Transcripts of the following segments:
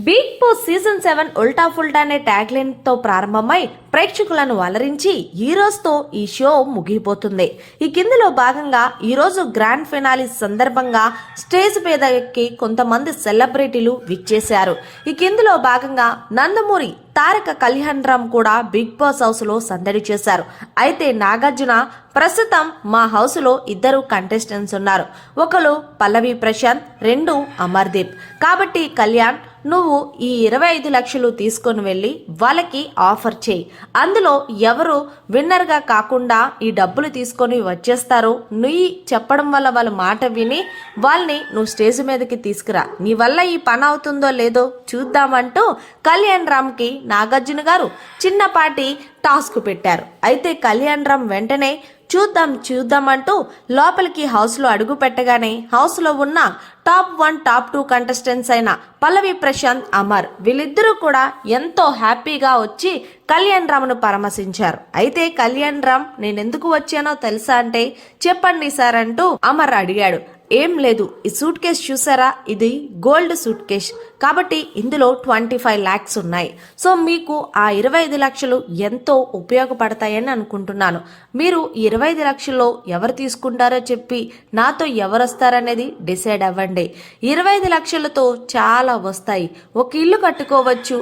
Big boss season 7 ఉల్టా ఫుల్టా అనే tag line తో ప్రారంభమై ప్రేక్షకులను అలరించి ఈ రోజుతో ఈ షో ముగిపోతుంది. ఈ కిందలో భాగంగా ఈ రోజు గ్రాండ్ ఫినాలి సందర్భంగా స్టేజ్ మీద ఎక్కి కొంతమంది సెలబ్రిటీలు విచ్చేశారు. ఈ కిందలో భాగంగా నందమూరి తారక కళ్యాణ్ రామ్ కూడా బిగ్ బాస్ హౌస్ లో సందడి చేశారు. అయితే నాగార్జున ప్రస్తుతం మా హౌస్ లో ఇద్దరు కంటెస్టెంట్స్ ఉన్నారు. ఒకరు పల్లవి ప్రశాంత్, రెండు అమర్దీప్. కాబట్టి కళ్యాణ్ నువ్వు ఈ 25 లక్షలు తీసుకొని వెళ్ళి వాళ్ళకి ఆఫర్ చేయి. అందులో ఎవరు విన్నర్ గా కాకుండా ఈ డబ్బులు తీసుకొని వచ్చేస్తారో నీ చెప్పడం వల్ల వాళ్ళ మాట విని వాళ్ళని నువ్వు స్టేజ్ మీదకి తీసుకురా. నీ వల్ల ఈ పని అవుతుందో లేదో చూద్దామంటూ కళ్యాణ్ రామ్ కి నాగార్జున గారు చిన్నపాటి టాస్క్ పెట్టారు. అయితే కళ్యాణ్ రామ్ వెంటనే చూద్దామంటూ లోపలికి హౌస్ లో అడుగు పెట్టగానే హౌస్ లో ఉన్న టాప్ 1 టాప్ 2 కంటెస్టెంట్స్ అయిన పల్లవి ప్రశాంత్, అమర్ వీళ్ళిద్దరూ కూడా ఎంతో హ్యాపీగా వచ్చి కళ్యాణ్ రామ్ను పరామర్శించారు. అయితే కళ్యాణ్ రామ్ నేనెందుకు వచ్చానో తెలుసా అంటే చెప్పండి సార్ అంటూ అమర్ అడిగాడు. ఏం లేదు, ఈ సూట్ కేస్ చూసారా, ఇది గోల్డ్ సూట్ కేస్ కాబట్టి ఇందులో 25 lakhs ఉన్నాయి. సో మీకు ఆ 25 లక్షలు ఎంతో ఉపయోగపడతాయని అనుకుంటున్నాను. మీరు 25 లక్షల్లో ఎవరు తీసుకుంటారో చెప్పి నాతో ఎవరు వస్తారనేది డిసైడ్ అవ్వండి. 25 లక్షలతో చాలా వస్తాయి. ఒక ఇల్లు కట్టుకోవచ్చు,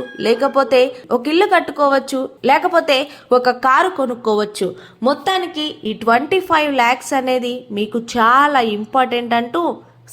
లేకపోతే ఒక కారు కొనుక్కోవచ్చు. మొత్తానికి ఈ 25 lakhs అనేది మీకు చాలా ఇంపార్టెంట్ అంటూ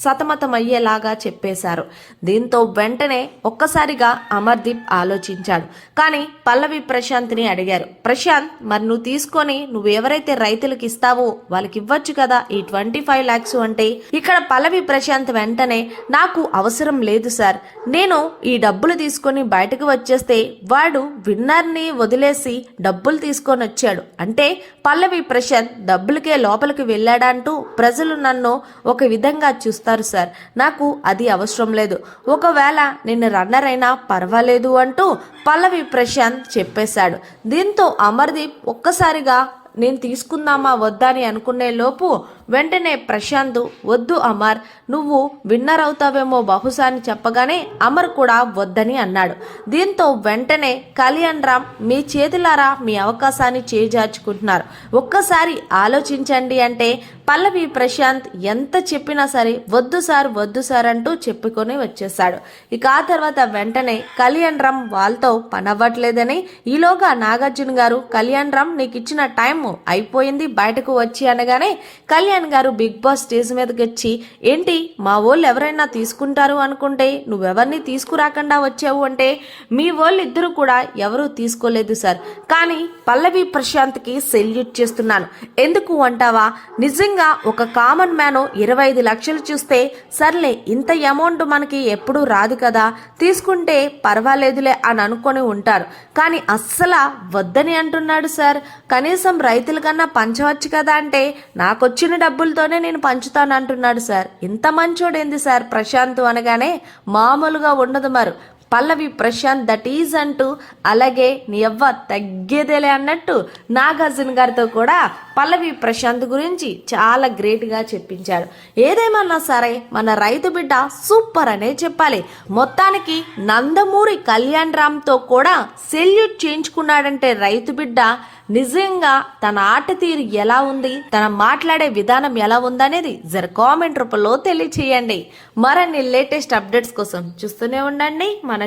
సతమతం అయ్యేలాగా చెప్పేశారు. దీంతో వెంటనే ఒక్కసారిగా అమర్దీప్ ఆలోచించాడు. కానీ పల్లవి ప్రశాంత్ని అడిగారు, ప్రశాంత్ మరి నువ్వు తీసుకొని నువ్వు ఎవరైతే రైతులకు ఇస్తావో వాళ్ళకి ఇవ్వచ్చు కదా ఈ 25 lakhs అంటే. ఇక్కడ పల్లవి ప్రశాంత్ వెంటనే నాకు అవసరం లేదు సార్, నేను ఈ డబ్బులు తీసుకొని బయటకు వచ్చేస్తే వాడు విన్నర్ని వదిలేసి డబ్బులు తీసుకొని వచ్చాడు అంటే పల్లవి ప్రశాంత్ డబ్బులకే లోపలికి వెళ్ళాడంటూ ప్రజలు నన్ను ఒక విధంగా చూస్తారు సార్. నాకు అది అవసరం లేదు. ఒకవేళ నేను రన్నర్ అయినా పర్వాలేదు అంటూ పల్లవి ప్రశాంత్ చెప్పేశాడు. దీంతో అమర్దీప్ ఒక్కసారిగా నేను తీసుకుందామా వద్దా అని అనుకునే లోపు వెంటనే ప్రశాంత్ వద్దు అమర్, నువ్వు విన్నర్ అవుతావేమో బహుశా అని చెప్పగానే అమర్ కూడా వద్దని అన్నాడు. దీంతో వెంటనే కళ్యాణ్ రామ్ మీ చేతులారా మీ అవకాశాన్ని చేజార్చుకుంటున్నారు, ఒక్కసారి ఆలోచించండి అంటే పల్లవి ప్రశాంత్ ఎంత చెప్పినా సరే వద్దు సార్ అంటూ చెప్పుకొని వచ్చేసాడు. ఇక ఆ తర్వాత వెంటనే కళ్యాణ్ రామ్ వాళ్ళతో పనవ్వట్లేదని ఈలోగా నాగార్జున గారు కళ్యాణ్ రామ్ నీకు ఇచ్చిన టైం అయిపోయింది బయటకు వచ్చి అనగానే కళ్యాణ్ గారు బిగ్ బాస్ స్టేజ్ మీదకి వచ్చి ఏంటి మా వాళ్ళు ఎవరైనా తీసుకుంటారు అనుకుంటే నువ్వెవరిని తీసుకురాకుండా వచ్చావు అంటే మీ వాళ్ళు ఇద్దరు కూడా ఎవరూ తీసుకోలేదు సార్, కానీ పల్లవి ప్రశాంత్ కి సెల్యూట్ చేస్తున్నాను. ఎందుకు అంటావా, నిజంగా ఒక కామన్ మ్యాన్ 25 లక్షలు చూస్తే సర్లే ఇంత అమౌంట్ మనకి ఎప్పుడూ రాదు కదా, తీసుకుంటే పర్వాలేదులే అని అనుకొని ఉంటారు, కానీ అస్సలు వద్దని అంటున్నాడు సార్. కనీసం రైతుల కన్నా పంచవచ్చు కదా అంటే నాకొచ్చిన డబ్బులతోనే నేను పంచుతాను అంటున్నాడు సార్. ఇంత మంచోడేంది సార్ ప్రశాంత్ అనగానే మామూలుగా ఉండదు మరి పల్లవి ప్రశాంత్ దట్ ఈజ్ అంటూ అలాగే నీ అవ్వ తగ్గేదేలే అన్నట్టు నాగార్జున గారితో కూడా పల్లవి ప్రశాంత్ గురించి చాలా గ్రేట్గా చెప్పించాడు. ఏదేమన్నా సరే మన రైతు బిడ్డ సూపర్ అనే చెప్పాలి. మొత్తానికి నందమూరి కళ్యాణ్ రామ్తో కూడా సెల్యూట్ చేయించుకున్నాడంటే రైతు బిడ్డ నిజంగా తన ఆట తీరు ఎలా ఉంది, తన మాట్లాడే విధానం ఎలా ఉందనేది జర కామెంట్ రూపంలో తెలియచేయండి. మరిన్ని లేటెస్ట్ అప్డేట్స్ కోసం చూస్తూనే ఉండండి మన